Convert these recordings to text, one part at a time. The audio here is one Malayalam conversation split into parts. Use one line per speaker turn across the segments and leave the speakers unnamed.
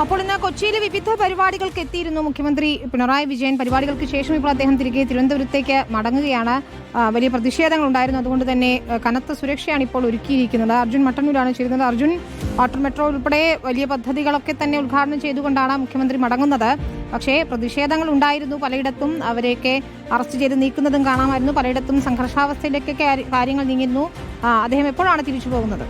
അപ്പോൾ ഇന്ന് കൊച്ചിയിൽ വിവിധ പരിപാടികൾക്ക് എത്തിയിരുന്നു മുഖ്യമന്ത്രി പിണറായി വിജയൻ. പരിപാടികൾക്ക് ശേഷം ഇപ്പോൾ അദ്ദേഹം തിരികെ തിരുവനന്തപുരത്തേക്ക് മടങ്ങുകയാണ്. വലിയ പ്രതിഷേധങ്ങൾ ഉണ്ടായിരുന്നു, അതുകൊണ്ട് തന്നെ കനത്ത സുരക്ഷയാണ് ഇപ്പോൾ ഒരുക്കിയിരിക്കുന്നത്. അർജുൻ മട്ടന്നൂരാണ് ചേരുന്നത്. അർജുൻ, വാട്ടർ മെട്രോ ഉൾപ്പെടെ വലിയ പദ്ധതികളൊക്കെ തന്നെ ഉദ്ഘാടനം ചെയ്തുകൊണ്ടാണ് മുഖ്യമന്ത്രി മടങ്ങുന്നത്. പക്ഷേ പ്രതിഷേധങ്ങൾ ഉണ്ടായിരുന്നു പലയിടത്തും. അവരെയൊക്കെ അറസ്റ്റ് ചെയ്ത് നീക്കുന്നതും കാണാമായിരുന്നു. പലയിടത്തും സംഘർഷാവസ്ഥയിലേക്കൊക്കെ കാര്യങ്ങൾ നീങ്ങുന്നു. അദ്ദേഹം എപ്പോഴാണ് തിരിച്ചു പോകുന്നത്?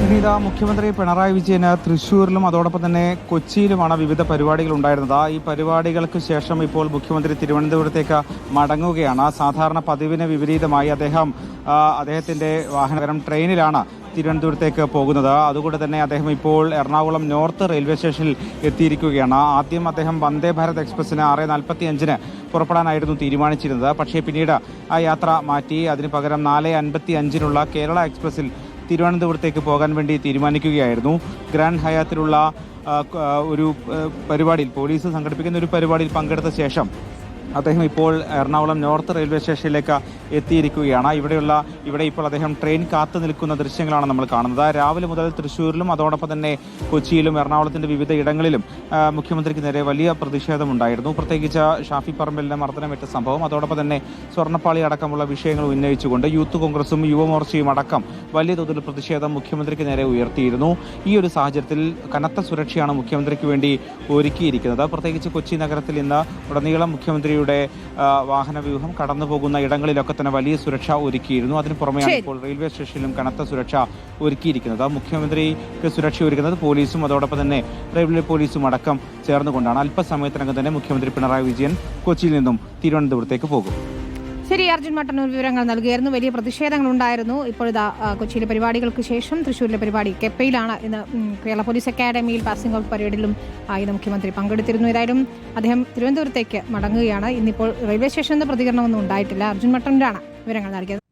വിനീത, മുഖ്യമന്ത്രി പിണറായി വിജയന് തൃശ്ശൂരിലും അതോടൊപ്പം തന്നെ കൊച്ചിയിലുമാണ് വിവിധ പരിപാടികൾ ഉണ്ടായിരുന്നത്. ഈ പരിപാടികൾക്ക് ശേഷം ഇപ്പോൾ മുഖ്യമന്ത്രി തിരുവനന്തപുരത്തേക്ക് മടങ്ങുകയാണ്. സാധാരണ പതിവിന് വിപരീതമായി അദ്ദേഹത്തിന്റെ വാഹനം ട്രെയിനിലാണ് തിരുവനന്തപുരത്തേക്ക് പോകുന്നത്. അതുകൊണ്ട് തന്നെ അദ്ദേഹം ഇപ്പോൾ എറണാകുളം നോർത്ത് റെയിൽവേ സ്റ്റേഷനിൽ എത്തിയിരിക്കുകയാണ്. ആദ്യം അദ്ദേഹം വന്ദേ ഭാരത് എക്സ്പ്രസിന് 6:45 പുറപ്പെടാനായിരുന്നു തീരുമാനിച്ചിരുന്നത്. പക്ഷേ പിന്നീട് ആ യാത്ര മാറ്റി അതിന് പകരം 4:55 കേരള എക്സ്പ്രസിൽ തിരുവനന്തപുരത്തേക്ക് പോകാൻ വേണ്ടി തീരുമാനിക്കുകയായിരുന്നു. ഗ്രാൻഡ് ഹയാത്തിലുള്ള ഒരു പരിപാടിയിൽ, പോലീസ് സംഘടിപ്പിക്കുന്ന ഒരു പരിപാടിയിൽ പങ്കെടുത്ത ശേഷം അദ്ദേഹം ഇപ്പോൾ എറണാകുളം നോർത്ത് റെയിൽവേ സ്റ്റേഷനിലേക്ക് എത്തിയിരിക്കുകയാണ്. ഇവിടെ ഇപ്പോൾ അദ്ദേഹം ട്രെയിൻ കാത്തു നിൽക്കുന്ന ദൃശ്യങ്ങളാണ് നമ്മൾ കാണുന്നത്. രാവിലെ മുതൽ തൃശ്ശൂരിലും അതോടൊപ്പം തന്നെ കൊച്ചിയിലും എറണാകുളത്തിന്റെ വിവിധ ഇടങ്ങളിലും മുഖ്യമന്ത്രിക്ക് നേരെ വലിയ പ്രതിഷേധമുണ്ടായിരുന്നു. പ്രത്യേകിച്ച് ഷാഫി പറമ്പലിനെ മർദ്ദനമേറ്റ സംഭവം, അതോടൊപ്പം തന്നെ സ്വർണ്ണപ്പാളി അടക്കമുള്ള വിഷയങ്ങൾ ഉന്നയിച്ചുകൊണ്ട് യൂത്ത് കോൺഗ്രസും യുവമോർച്ചയും അടക്കം വലിയ തോതിൽ പ്രതിഷേധം മുഖ്യമന്ത്ര്ക്ക് നേരെ ഉയർത്തിയിരുന്നു. ഈ ഒരു സാഹചര്യത്തിൽ കനത്ത സുരക്ഷയാണ് മുഖ്യമന്ത്രിക്ക് വേണ്ടി ഒരുക്കിയിരിക്കുന്നത്. പ്രത്യേകിച്ച് കൊച്ചി നഗരത്തിൽ ഇന്ന് ഉടനീളം മുഖ്യമന്ത്രിയുടെ വാഹന വ്യൂഹം കടന്നുപോകുന്ന ഇടങ്ങളിലൊക്കെ തന്നെ വലിയ സുരക്ഷ ഒരുക്കിയിരുന്നു. അതിന് പുറമെയാണ് ഇപ്പോൾ റെയിൽവേ സ്റ്റേഷനിലും കനത്ത സുരക്ഷ ഒരുക്കിയിരിക്കുന്നത്. മുഖ്യമന്ത്രിക്ക് സുരക്ഷ ഒരുക്കുന്നത് പോലീസും അതോടൊപ്പം തന്നെ റെയിൽവേ പോലീസും അടക്കം ചേർന്നുകൊണ്ടാണ്. അല്പസമയത്തിനകം തന്നെ മുഖ്യമന്ത്രി പിണറായി വിജയൻ കൊച്ചിയിൽ നിന്നും തിരുവനന്തപുരത്തേക്ക് പോകും.
ശരി, അർജുൻ മട്ടന്നൂർ വിവരങ്ങൾ നൽകുകയായിരുന്നു. വലിയ പ്രതിഷേധങ്ങൾ ഉണ്ടായിരുന്നു. ഇപ്പോഴിതാ കൊച്ചിയിലെ പരിപാടികൾക്ക് ശേഷം തൃശ്ശൂരിലെ പരിപാടി കെപ്പയിലാണ്. ഇന്ന് കേരള പോലീസ് അക്കാദമിയിൽ പാസിംഗ് ഔട്ട് പരേഡിലും ഇന്ന് മുഖ്യമന്ത്രി പങ്കെടുത്തിരുന്നു. ഏതായാലും അദ്ദേഹം തിരുവനന്തപുരത്തേക്ക് മടങ്ങുകയാണ്. ഇന്നിപ്പോൾ റെയിൽവേ സ്റ്റേഷനിൽ പ്രതികരണമൊന്നും ഉണ്ടായിട്ടില്ല. അർജുൻ മട്ടന്നൂരാണ് വിവരങ്ങൾ നൽകിയത്.